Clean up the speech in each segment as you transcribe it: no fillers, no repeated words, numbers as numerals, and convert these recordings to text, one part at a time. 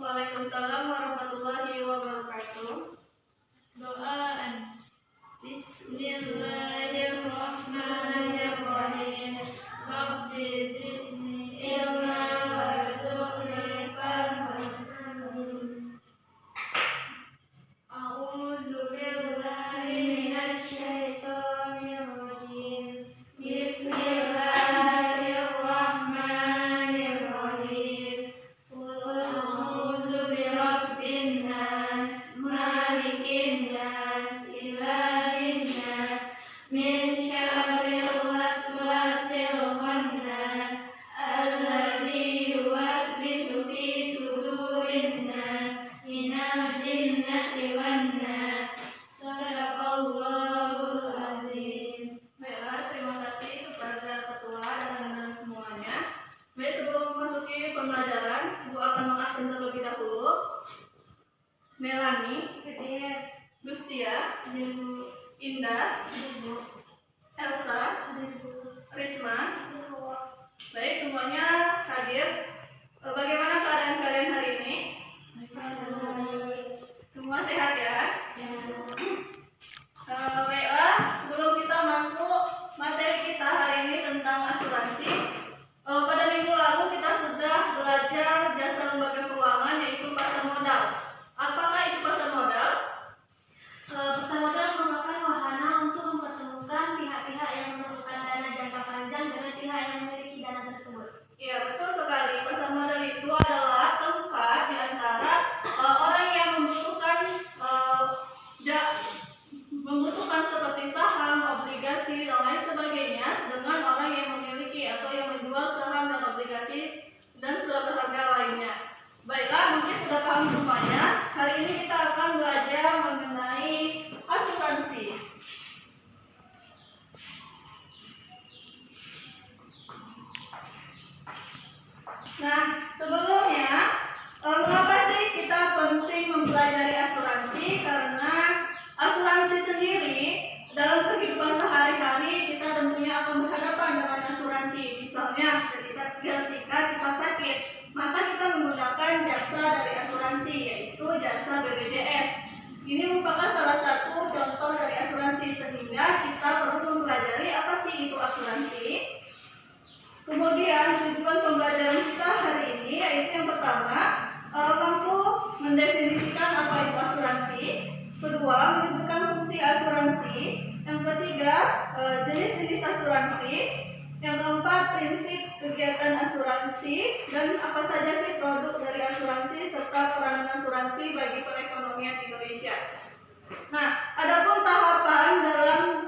Waalaikumsalam warahmatullahi wabarakatuh. Doaan. Bismillahirrahmanirrahim. Rabbi zidni ilma warzuqni fahman. A'udzu billahi minasy syaithanir rajim. Bismillahirrahmanirrahim. Qul a'udzu birabbin nas, malikin nas, ilahin nas, min syarril waswasil khannas, alladzi yuwaswisu fi sudurin nas, minal jinnati wan nas. Shadaqallahul azim. Baiklah, terima kasih kepada ketua dan teman-teman semuanya. Baik, sebelum memasuki pembelajaran, Ibu akan mengabsen terlebih dahulu. Melani, Dustia, Indah, Elsa, Risma. Baik, semuanya hadir. Bagaimana keadaan kalian hari ini? Semua sehat ya? Baiklah, sebelum kita masuk materi kita hari ini tentang asuransi, pada minggu lalu kita sudah belajar jasa lembaga keuangan, yaitu pasar modal. Apakah itu pasar modal? Pasar modal merupakan wahana untuk mempertemukan pihak-pihak yang memerlukan dana jangka panjang dengan pihak yang memiliki dana tersebut. Iya, betul sekali. Pasar modal itu adalah tempat di antara orang yang membutuhkan seperti saham, obligasi, dan lain sebagainya dengan orang yang memiliki atau yang menjual saham dan obligasi dan surat berharga lainnya. Baiklah, mungkin sudah paham semuanya. Hari ini kita akan belajar mengenai asuransi. Nah, sebelumnya, mengapa sih kita penting mempelajari asuransi? Karena asuransi sendiri dalam kehidupan sehari-hari kita tentunya akan berhadapan dengan asuransi. Misalnya, ketika kita sakit, maka kita menggunakan jasa dari asuransi, yaitu jasa BPJS. Ini merupakan salah satu contoh dari asuransi, sehingga kita perlu mempelajari apa sih itu asuransi. Kemudian tujuan pembelajaran kita hari ini yaitu yang pertama, mampu mendefinisikan apa itu asuransi. Kedua, menyebutkan fungsi asuransi. Yang ketiga, jenis-jenis asuransi. Yang keempat, prinsip kegiatan asuransi dan apa saja sih produk dari asuransi serta peranan asuransi bagi perekonomian Indonesia. Nah, adapun tahapan dalam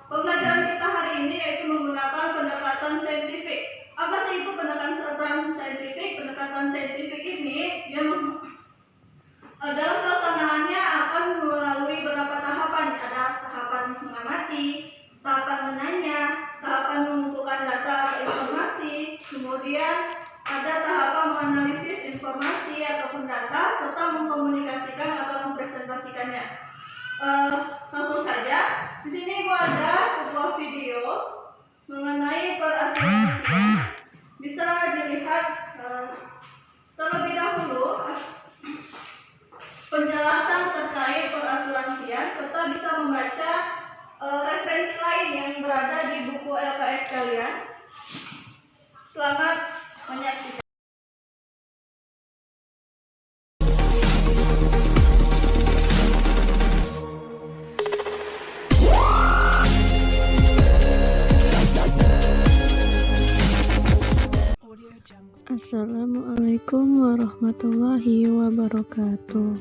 pembelajaran kita hari ini yaitu menggunakan pendekatan saintifik. Apa sih itu pendekatan saintifik? Pendekatan saintifik ini dalam pelaksanaannya akan melalui beberapa tahapan. Ada tahapan mengamati, tahapan menanya, tahapan mengumpulkan data atau informasi, kemudian ada tahapan menganalisis informasi ataupun data, serta mengkomunikasikan atau mempresentasikannya. Langsung saja, di sini ada sebuah video mengenai perasuransian. Bisa dilihat terlebih dahulu penjelasan terkait perasuransian, serta bisa membaca referensi lain yang berada di buku LKS kalian. Selamat menyaksikan. Assalamualaikum warahmatullahi wabarakatuh.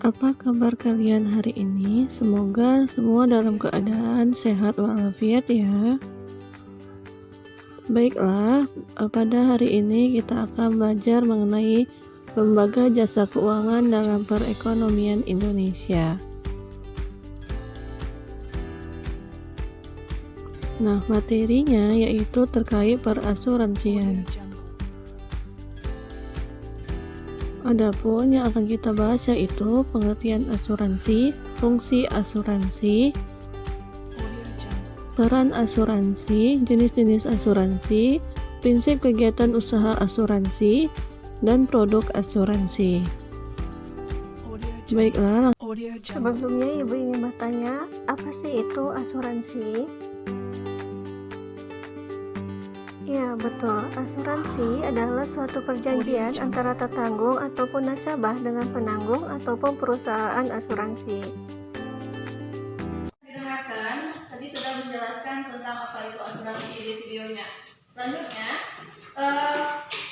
Apa kabar kalian hari ini? Semoga semua dalam keadaan sehat walafiat ya. Baiklah, pada hari ini kita akan belajar mengenai lembaga jasa keuangan dalam perekonomian Indonesia. Nah, materinya yaitu terkait perasuransian. Adapun yang akan kita bahas yaitu pengertian asuransi, fungsi asuransi, peran asuransi, jenis-jenis asuransi, prinsip kegiatan usaha asuransi, dan produk asuransi. Baiklah, sebelumnya Ibu ingin bertanya, apa sih itu asuransi? Ya, betul. Asuransi adalah suatu perjanjian antara tetanggung ataupun nasabah dengan penanggung ataupun perusahaan asuransi. Didengarkan, tadi sudah menjelaskan tentang apa itu asuransi di videonya. Selanjutnya,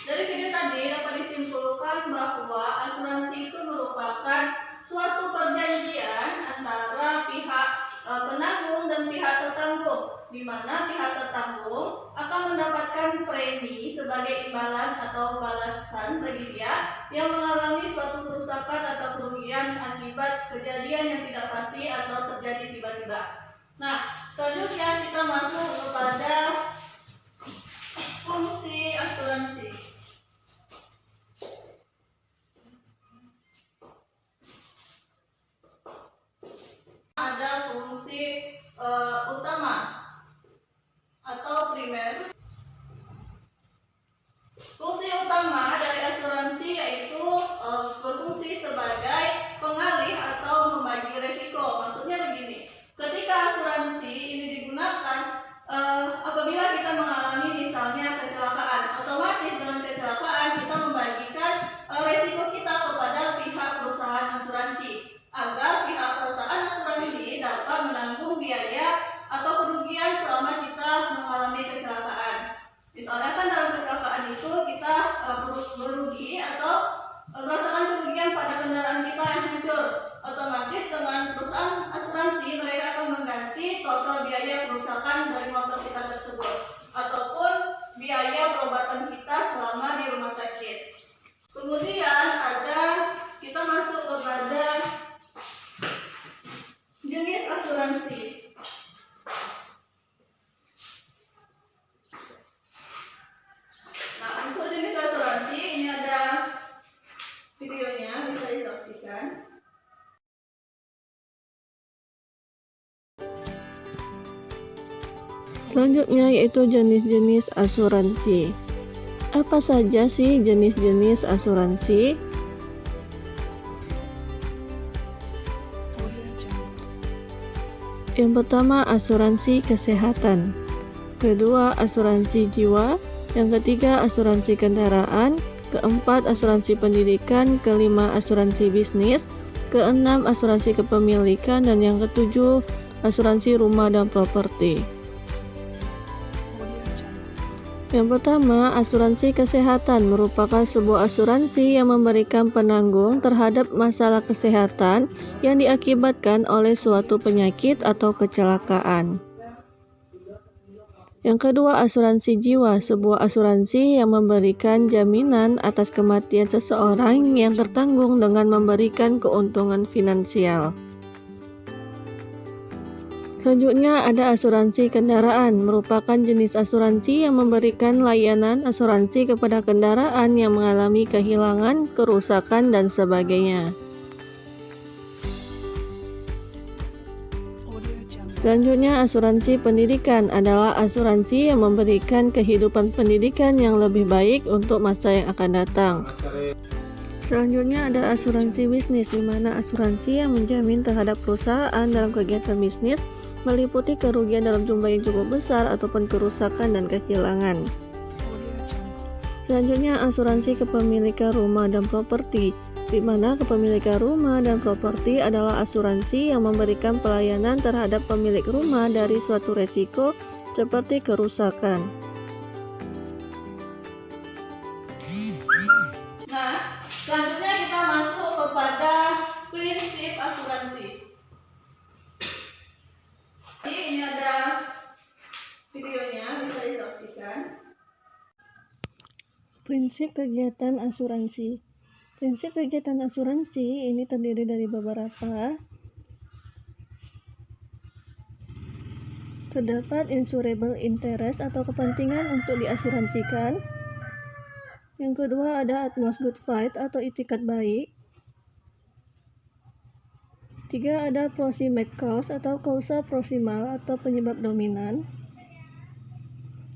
dari video tadi dapat disimpulkan bahwa asuransi itu merupakan suatu perjanjian antara pihak penanggung dan pihak tertanggung, di mana pihak tertanggung akan mendapatkan premi sebagai imbalan atau balasan bagi dia yang mengalami suatu kerusakan atau kerugian akibat kejadian yang tidak pasti atau terjadi tiba-tiba. Nah, selanjutnya kita masuk kepada fungsi asuransi. Ada fungsi utama atau primer. Fungsi utama dari asuransi yaitu berfungsi sebagai pengalih atau membagi risiko. Maksudnya begini, ketika asuransi ini digunakan apabila kita mengalami misalnya kecelakaan, otomatis dengan kecelakaan kita membagikan risiko kita kepada pihak perusahaan asuransi agar pihak perusahaan asuransi dapat menanggung biaya atau kerugian selama kita mengalami kecelakaan. Misalnya kan dalam kecelakaan itu kita merugi atau merasakan kerugian pada kendaraan kita yang hancur. Otomatis dengan perusahaan asuransi mereka akan mengganti total biaya kerusakan dari motor kita tersebut ataupun biaya perobatan kita selama di rumah sakit. Kemudian kita masuk kepada jenis asuransi. Nah, untuk jenis asuransi ini ada videonya, bisa disaksikan. Selanjutnya yaitu jenis-jenis asuransi. Apa saja sih jenis-jenis asuransi? Yang pertama, asuransi kesehatan. Kedua, asuransi jiwa. Yang ketiga, asuransi kendaraan. Keempat, asuransi pendidikan. Kelima, asuransi bisnis. Keenam, asuransi kepemilikan. Dan yang ketujuh, asuransi rumah dan properti. Yang pertama, asuransi kesehatan merupakan sebuah asuransi yang memberikan penanggung terhadap masalah kesehatan yang diakibatkan oleh suatu penyakit atau kecelakaan. Yang kedua, asuransi jiwa, sebuah asuransi yang memberikan jaminan atas kematian seseorang yang tertanggung dengan memberikan keuntungan finansial. Selanjutnya ada asuransi kendaraan, merupakan jenis asuransi yang memberikan layanan asuransi kepada kendaraan yang mengalami kehilangan, kerusakan, dan sebagainya. Selanjutnya asuransi pendidikan adalah asuransi yang memberikan kehidupan pendidikan yang lebih baik untuk masa yang akan datang. Selanjutnya ada asuransi bisnis, di mana asuransi yang menjamin terhadap perusahaan dalam kegiatan bisnis meliputi kerugian dalam jumlah yang cukup besar ataupun kerusakan dan kehilangan. Selanjutnya asuransi kepemilikan rumah dan properti, di mana kepemilikan rumah dan properti adalah asuransi yang memberikan pelayanan terhadap pemilik rumah dari suatu resiko seperti kerusakan. Nah, selanjutnya kita masuk kepada prinsip asuransi. Ini ada videonya, bisa disaksikan. Prinsip kegiatan asuransi. Prinsip kegiatan asuransi ini terdiri dari beberapa. Terdapat insurable interest atau kepentingan untuk diasuransikan. Yang kedua ada utmost good faith atau itikat baik. 3 ada proximate cause atau kausa proximal atau penyebab dominan.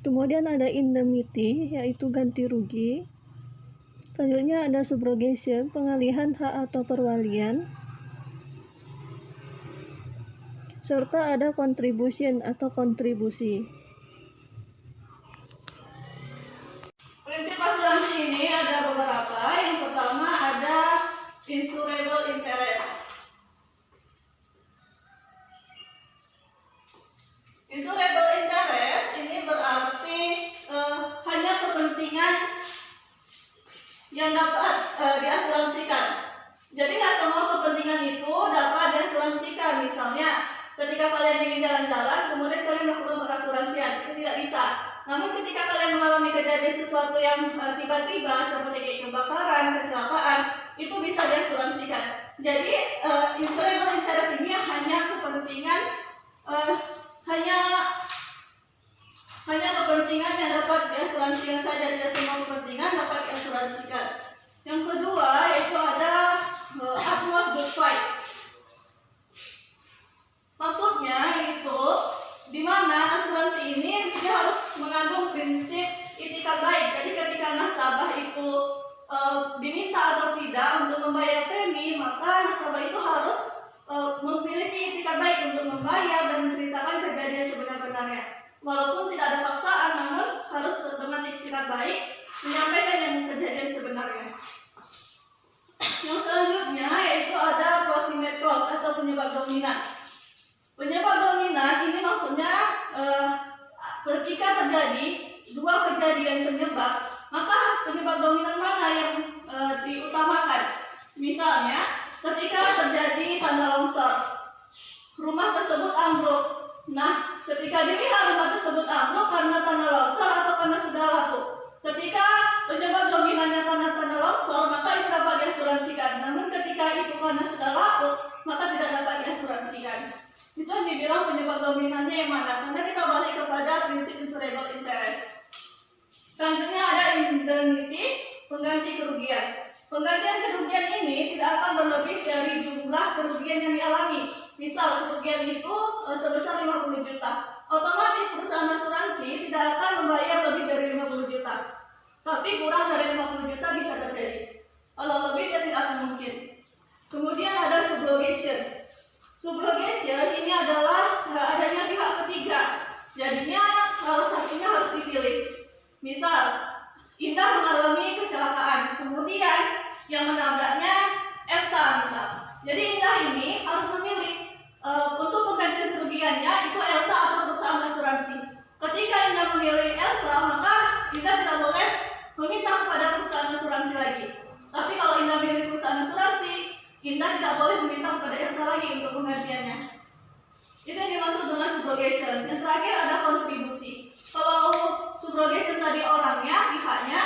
Kemudian ada indemnity yaitu ganti rugi. Selanjutnya ada subrogation, pengalihan hak atau perwalian. Serta ada contribution atau kontribusi. Prinsip asuransi ini ada beberapa. Yang pertama ada insurable interest. Insurable interest ini berarti hanya kepentingan yang dapat diasuransikan. Jadi nggak semua kepentingan itu dapat diasuransikan. Misalnya ketika kalian ingin jalan-jalan, kemudian kalian melakukan pengasuransian, itu tidak bisa. Namun ketika kalian mengalami kejadian sesuatu yang tiba-tiba seperti kayak kebakaran, kecelakaan, itu bisa diasuransikan. Jadi insurable interest ini hanya kepentingan hanya kepentingan yang dapat diasuransikan saja, tidak semua kepentingan dapat diasuransikan. Yang kedua yaitu ada utmost good fight. Maksudnya yaitu di mana asuransi ini dia harus mengandung prinsip itikat baik. Jadi ketika nasabah itu diminta atau tidak untuk membayar premi, maka nasabah itu harus memiliki itikat baik untuk membayar dan menceritakan kejadian sebenar-benarnya. Walaupun tidak ada paksaan, namun harus dengan itikat baik menyampaikan yang kejadian sebenarnya. Yang selanjutnya yaitu ada proximate cause atau penyebab dominan. Penyebab dominan ini maksudnya ketika terjadi dua kejadian penyebab, maka penyebab dominan mana yang diutamakan. Misalnya ketika terjadi tanah longsor, rumah tersebut ambruk. Nah, ketika dilihat rumah tersebut ambruk karena tanah longsor atau karena sudah lapuk. Ketika penyebab dominannya karena tanah longsor, maka itu dapat diasuransikan. Namun ketika itu karena sudah lapuk, maka tidak dapat diasuransikan. Itu yang dibilang penyebab dominannya yang mana? Karena kita balik kepada prinsip insurable interest. Selanjutnya ada indemnity, pengganti kerugian. Penggantian kerugian ini tidak akan berlebih dari jumlah kerugian yang dialami. Misal kerugian itu sebesar 50 juta. Otomatis perusahaan asuransi tidak akan membayar lebih dari 50 juta. Tapi kurang dari 50 juta bisa terjadi. Kalau lebih dia tidak akan mungkin. Kemudian ada subrogation. Subrogation ini adalah adanya pihak ketiga. Jadinya salah satunya harus dipilih. Misal, Indah mengalami kecelakaan, kemudian yang menabraknya Elsa misal. Jadi Indah ini harus memilih untuk penggantian kerugiannya itu Elsa atau perusahaan asuransi. Ketika Indah memilih Elsa, maka Indah tidak boleh meminta kepada perusahaan asuransi lagi. Tapi kalau Indah memilih perusahaan asuransi, Indah tidak boleh meminta kepada Elsa lagi untuk penggantiannya. Itu yang dimaksud dengan subrogation. Yang terakhir ada kontribusi. Kalau subrogation tadi orangnya, pihaknya.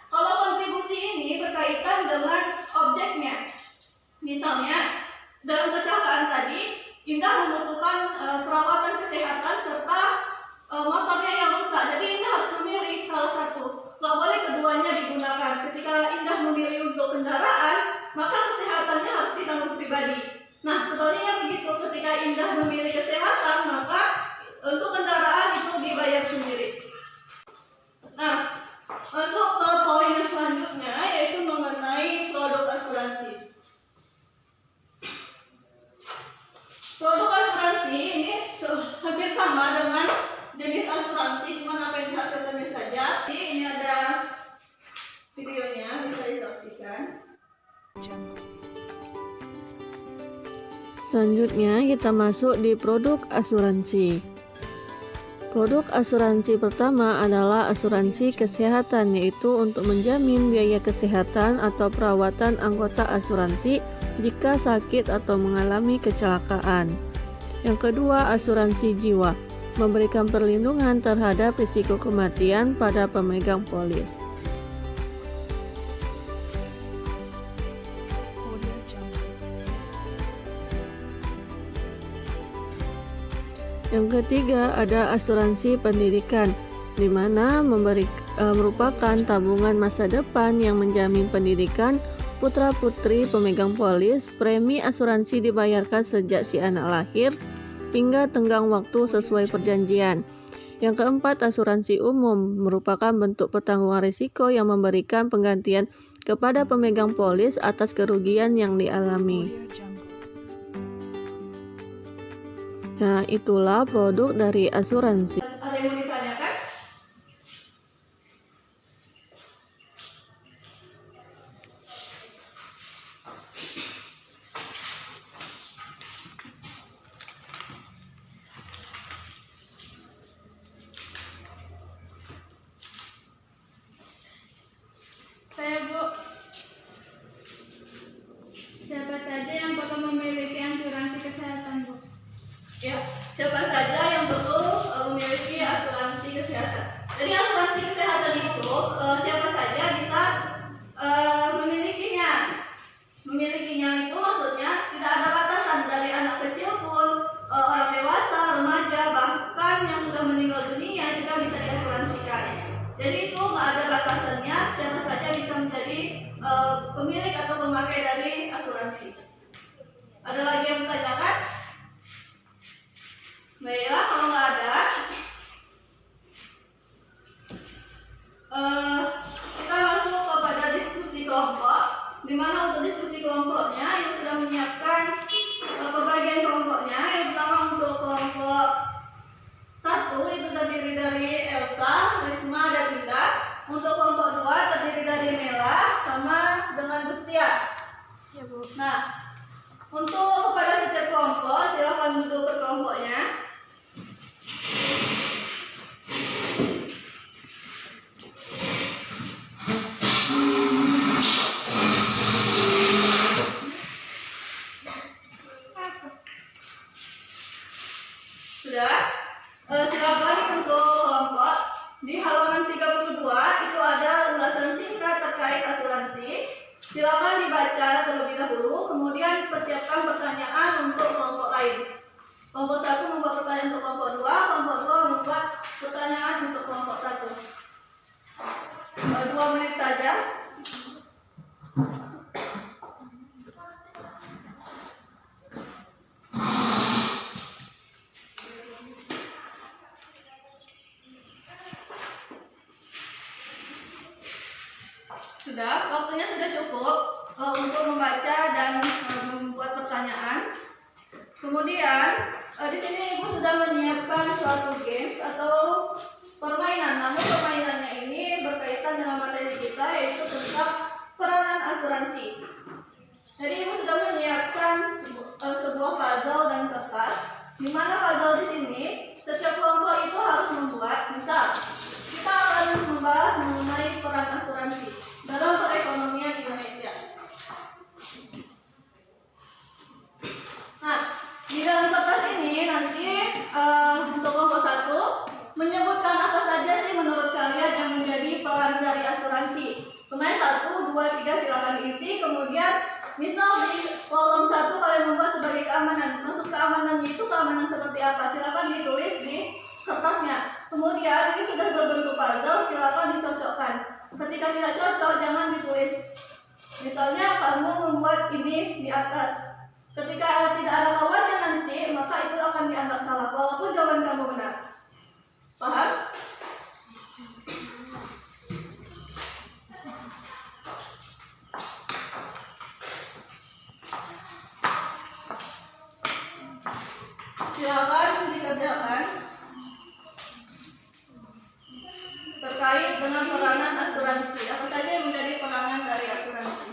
Kalau kontribusi ini berkaitan dengan objeknya. Misalnya, dalam kecelakaan tadi, Indah membutuhkan perawatan kesehatan serta motornya yang rusak. Jadi Indah harus memilih salah satu. Tidak boleh keduanya digunakan. Ketika Indah memilih untuk kendaraan, maka kesehatannya harus ditanggung pribadi. Nah, sebaliknya begitu. Ketika Indah memilih kesehatan, maka untuk kendaraan itu dibayar sendiri. Nah, untuk ke poin selanjutnya yaitu mengenai produk asuransi. Produk asuransi ini hampir sama dengan jenis asuransi, cuma apa yang dihasilkannya saja. Jadi ini ada videonya, bisa disaksikan. Selanjutnya kita masuk di produk asuransi. Produk asuransi pertama adalah asuransi kesehatan, yaitu untuk menjamin biaya kesehatan atau perawatan anggota asuransi jika sakit atau mengalami kecelakaan. Yang kedua, asuransi jiwa, memberikan perlindungan terhadap risiko kematian pada pemegang polis. Yang ketiga ada asuransi pendidikan, di mana merupakan tabungan masa depan yang menjamin pendidikan putra-putri pemegang polis. Premi asuransi dibayarkan sejak si anak lahir hingga tenggang waktu sesuai perjanjian. Yang keempat, asuransi umum merupakan bentuk pertanggungan risiko yang memberikan penggantian kepada pemegang polis atas kerugian yang dialami. Nah, itulah produk dari asuransi. Ada yang mau ditanyakan? Saya, Bu. Siapa saja yang perlu memiliki asuransi kesehatan, Bu? Ya, siapa saja yang perlu memiliki asuransi kesehatan. Jadi asuransi kesehatan itu siapa saja bisa memilikinya. Memilikinya itu maksudnya tidak ada batasan, dari anak kecil pun, orang dewasa, remaja, bahkan yang sudah meninggal dunia juga bisa diasuransikan. Jadi itu nggak ada batasannya, siapa saja bisa menjadi pemilik atau pemakai dari asuransi. Ada lagi yang bertanyakan? Baiklah, kalau nggak ada, kita masuk kepada diskusi kelompok, di mana untuk diskusi kelompoknya yang sudah menyiapkan pembagian kelompoknya. Yang pertama untuk kelompok 1 itu terdiri dari Elsa, Risma, dan Dinda. Untuk kelompok 2 terdiri dari Nela sama dengan Gustia. Ya, Bu. Nah, untuk kepada setiap kelompok silakan duduk per kelompoknya. Sudah? Silakan untuk kelompok di halaman 32 itu ada ulasan singkat terkait asuransi. Silakan dibaca terlebih dahulu, kemudian persiapkan pertanyaan untuk kelompok lain. Kelompok 1 membuat pertanyaan untuk kelompok 2, kelompok 2 membuat pertanyaan untuk kelompok 1. 2 menit saja. Sudah, waktunya sudah cukup untuk membaca dan membuat pertanyaan. Kemudian di sini Ibu sudah menyiapkan suatu games atau permainan. Namun permainannya ini berkaitan dengan materi kita, yaitu tentang peranan asuransi. Jadi Ibu sudah menyiapkan sebuah puzzle dan kertas, di mana puzzle di sini setiap kelompok itu harus membuat. Misal, kita akan membahas mengenai peran asuransi dalam perekonomian Indonesia. Nah, di dalam kertas ini nanti untuk kelompok 1 menyebutkan apa saja sih menurut kalian yang menjadi peran dari asuransi. Kemudian 1, 2, 3 silakan diisi. Kemudian misal di kolom 1 kalian membuat sebagai keamanan. Maksud keamanannya itu keamanan seperti apa? Silakan ditulis di kertasnya. Kemudian ini sudah berbentuk puzzle, silakan dicocokkan. Ketika tidak cocok jangan ditulis. Misalnya kamu membuat ini di atas. Ketika tidak ada kawannya nanti, maka itu akan dianggap salah walaupun jawaban kamu benar. Paham? Silakan dikerjakan terkait dengan peranan asuransi. Apa saja yang menjadi peranan dari asuransi?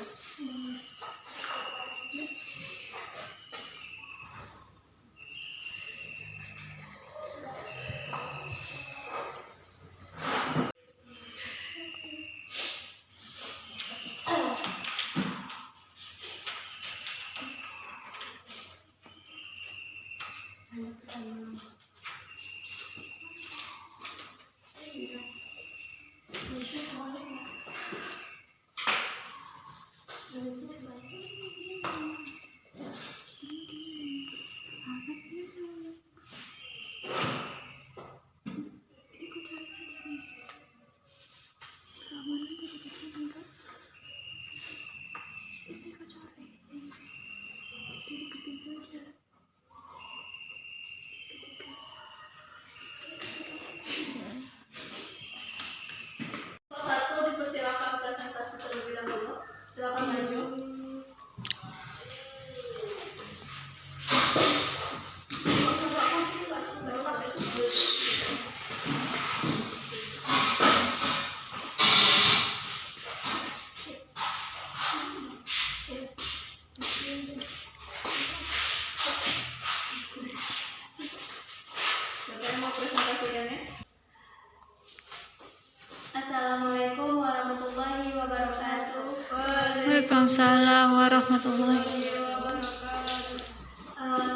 Waalaikumsalam warahmatullahi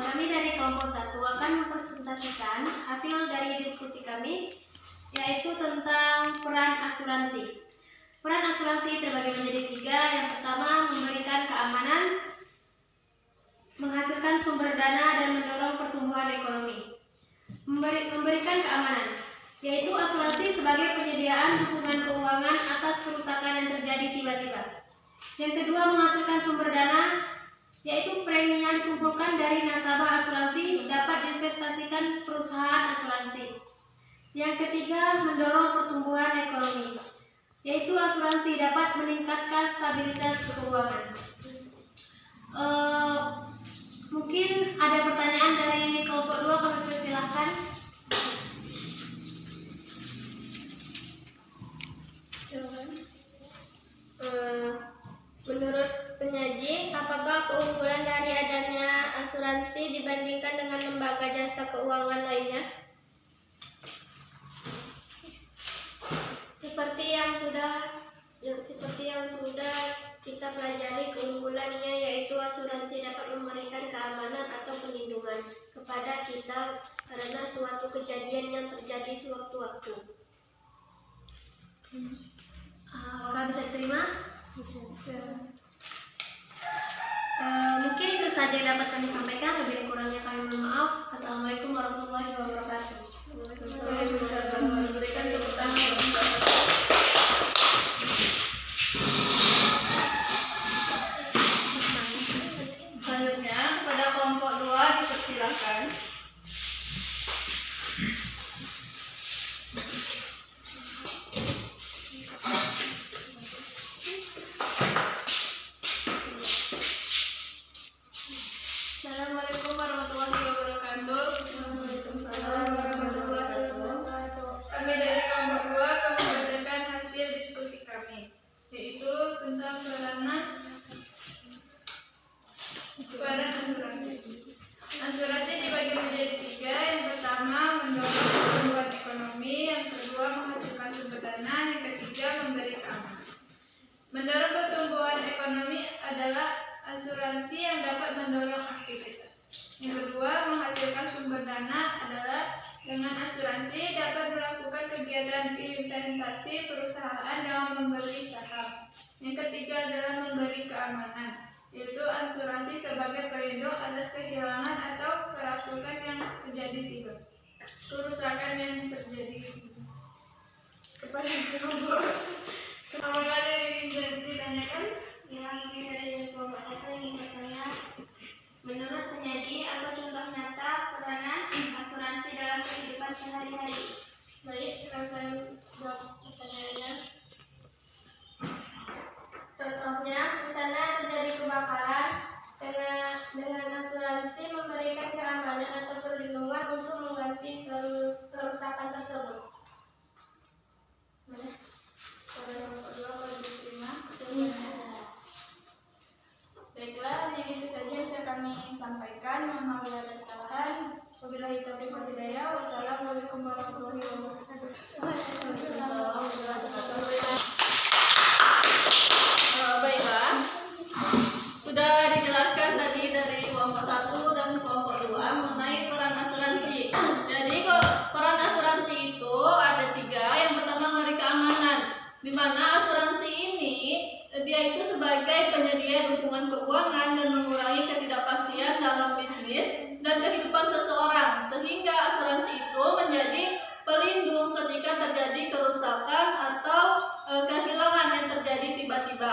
Kami dari kelompok 1 akan mempresentasikan hasil dari diskusi kami, yaitu tentang peran asuransi. Peran asuransi terbagi menjadi 3. Yang pertama, memberikan keamanan, menghasilkan sumber dana, dan mendorong pertumbuhan ekonomi. Memberikan keamanan, yaitu asuransi sebagai penyediaan dukungan keuangan atas kerusakan yang terjadi tiba-tiba. Yang kedua, menghasilkan sumber dana, yaitu premi yang dikumpulkan dari nasabah asuransi dapat diinvestasikan perusahaan asuransi. Yang ketiga, mendorong pertumbuhan ekonomi, yaitu asuransi dapat meningkatkan stabilitas keuangan. Mungkin ada pertanyaan dari kelompok 2, kami persilahkan. Menurut penyaji, apakah keunggulan dari adanya asuransi dibandingkan dengan lembaga jasa keuangan lainnya? Seperti yang sudah kita pelajari, keunggulannya yaitu asuransi dapat memberikan keamanan atau perlindungan kepada kita karena suatu kejadian yang terjadi sewaktu-waktu. Apakah bisa diterima? Bisa. Mungkin itu saja yang dapat kami sampaikan. Lebih kurangnya kami mohon maaf. Assalamualaikum warahmatullahi wabarakatuh. Berikan tepuk tangan. Selanjutnya kepada kelompok 2 dipersilakan. Assalamualaikum warahmatullahi wabarakatuh. Waalaikumsalam warahmatullahi wabarakatuh. Kami dari kelompok 2 akan membacakan hasil diskusi kami, yaitu tentang peran asuransi. Asuransi dibagi menjadi 3. Yang pertama, mendorong pertumbuhan ekonomi. Yang kedua, menghasilkan sumber dana. Yang ketiga, memberi keamanan. Mendorong pertumbuhan ekonomi adalah asuransi yang dapat mendorong aktivitas. Yang kedua, menghasilkan sumber dana adalah dengan asuransi dapat melakukan kegiatan investasi perusahaan dengan membeli saham. Yang ketiga adalah memberi keamanan, yaitu asuransi sebagai pelindung atas kehilangan atau kerasukan yang terjadi tiba. Kerusakan yang terjadi kepada kelompok. Apakah ada yang ingin ditanyakan? Ya, mungkin dari kelompok 1 yang ingin bertanya. Menurut penyaji, apa contoh nyata peranan asuransi dalam kehidupan sehari-hari? Baik, saya jawab pertanyaannya. Contohnya, misalnya terjadi kebakaran, dengan asuransi memberikan keamanan atau perlindungan untuk mengganti kerusakan tersebut. Pada nomor 2 kalau diterima, Bisa. Baiklah, yang itu saja yang bisa kami sampaikan. Mohon maaf lahir dan batin. Wabillahi taufiq wal hidayah. Wassalamualaikum warahmatullahi wabarakatuh. Baiklah, sudah dijelaskan tadi dari kelompok 1 dan kelompok 2 mengenai peran asuransi. Jadi peran asuransi itu ada 3. Yang pertama, memberi keamanan, di mana asuransi ini dia itu sebagai penyedia dukungan keuangan dan mengurangi ketidakpastian dalam bisnis dan kehidupan seseorang, sehingga asuransi itu menjadi pelindung ketika terjadi kerusakan atau kehilangan yang terjadi tiba-tiba.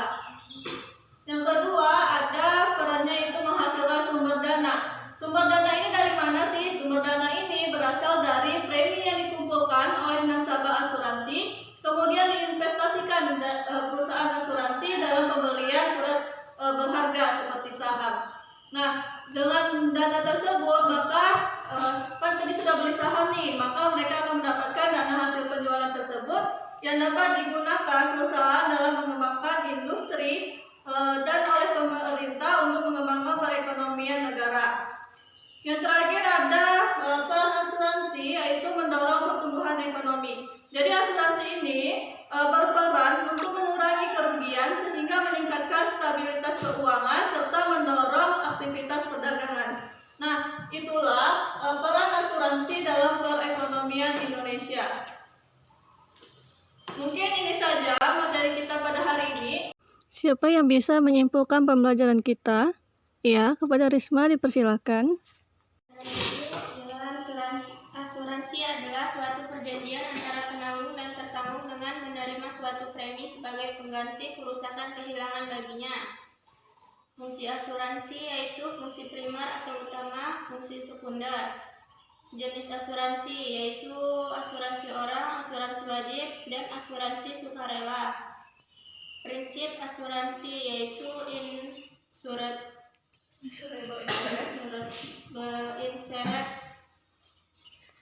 Yang kedua, ada perannya itu menghasilkan sumber dana. Sumber dana ini dari mana sih? Sumber dana ini berasal dari premi yang dikumpulkan oleh nasabah asuransi, kemudian diinvestasikan perusahaan asuransi dalam pembelian surat berharga seperti saham. Nah, dengan dana tersebut maka kan tadi sudah beli saham nih, maka mereka akan mendapatkan dana hasil penjualan tersebut yang dapat digunakan perusahaan dalam mengembangkan industri dan oleh pemerintah untuk mengembangkan perekonomian negara. Yang terakhir ada peran asuransi, yaitu mendorong pertumbuhan ekonomi. Jadi asuransi ini berperan untuk mengurangi kerugian sehingga meningkatkan stabilitas Siapa yang bisa menyimpulkan pembelajaran kita? Ya, kepada Risma dipersilakan. Asuransi adalah suatu perjanjian antara penanggung dan tertanggung dengan menerima suatu premi sebagai pengganti kerusakan kehilangan baginya. Fungsi asuransi yaitu fungsi primer atau utama, fungsi sekunder. Jenis asuransi yaitu asuransi orang, asuransi wajib, dan asuransi sukarela. Prinsip asuransi yaitu insured,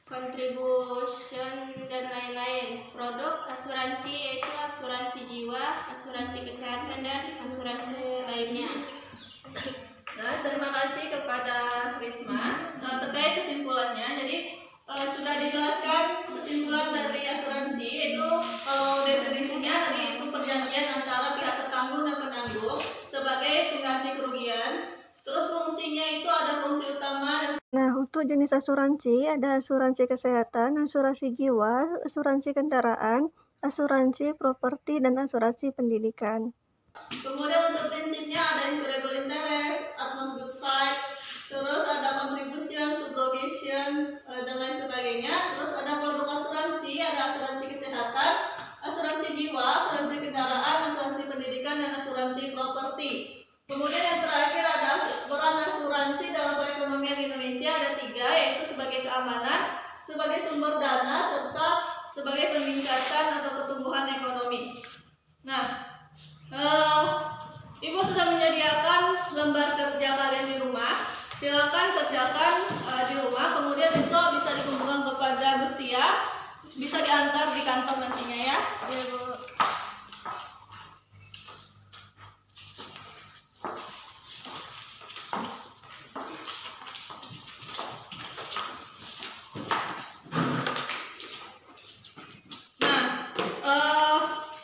contribution, dan lain-lain. Produk asuransi yaitu asuransi jiwa, asuransi kesehatan, dan asuransi lainnya. Nah, terima kasih kepada Risma. Terkait kesimpulannya, jadi sudah dijelaskan kesimpulan dari asuransi itu kalau definisinya tadi itu perjanjian antara pihak tertanggung dan penanggung sebagai pengganti kerugian. Terus fungsinya itu ada fungsi utama dan Nah, untuk jenis asuransi ada asuransi kesehatan, asuransi jiwa, asuransi kendaraan, asuransi properti, dan asuransi pendidikan. kemudian untuk prinsipnya ada insurable interest, utmost good faith, terus ada contribution, subrogation, dan lain sebagainya. Terus ada produk asuransi, ada asuransi kesehatan, asuransi jiwa, asuransi kendaraan, asuransi pendidikan, dan asuransi properti. Kemudian yang terakhir ada peran asuransi dalam perekonomian Indonesia ada 3, yaitu sebagai keamanan, sebagai sumber dana, serta sebagai peningkatan atau pertumbuhan ekonomi. Nah, Ibu sudah menyediakan lembar kerja kalian di rumah. Silakan kerjakan di rumah. Kemudian besok bisa dikumpulkan kepada Gustia. Bisa diantar di kantor nantinya ya. Ya, Bu.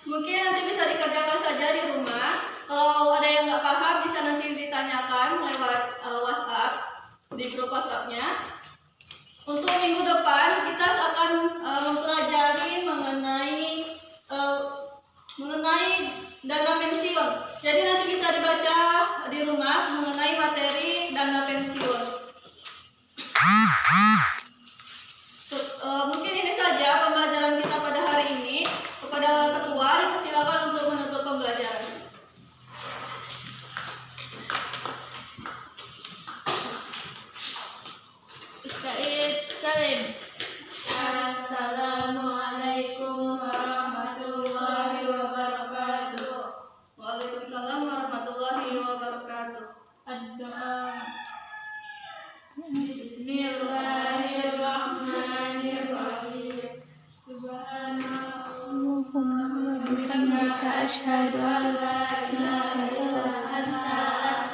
Mungkin nanti bisa dikerjakan saja di rumah. Kalau ada yang nggak paham bisa nanti ditanyakan lewat WhatsApp di grup WhatsApp-nya. Untuk minggu depan kita akan mempelajari mengenai dana pensiun. Jadi nanti bisa dibaca di rumah mengenai materi dana pensiun. Mungkin ini saja pembelajaran kita pada hari ini. Kepada ketua dipersilakan untuk menutup pembelajaran. Salim. Assalamualaikum warahmatullahi wabarakatuh. Waalaikumsalam warahmatullahi wabarakatuh. Ad-doa. Bismillahirrahmanirrahim. Allahumma wa bihamdika asyhadu an la ilaha illa anta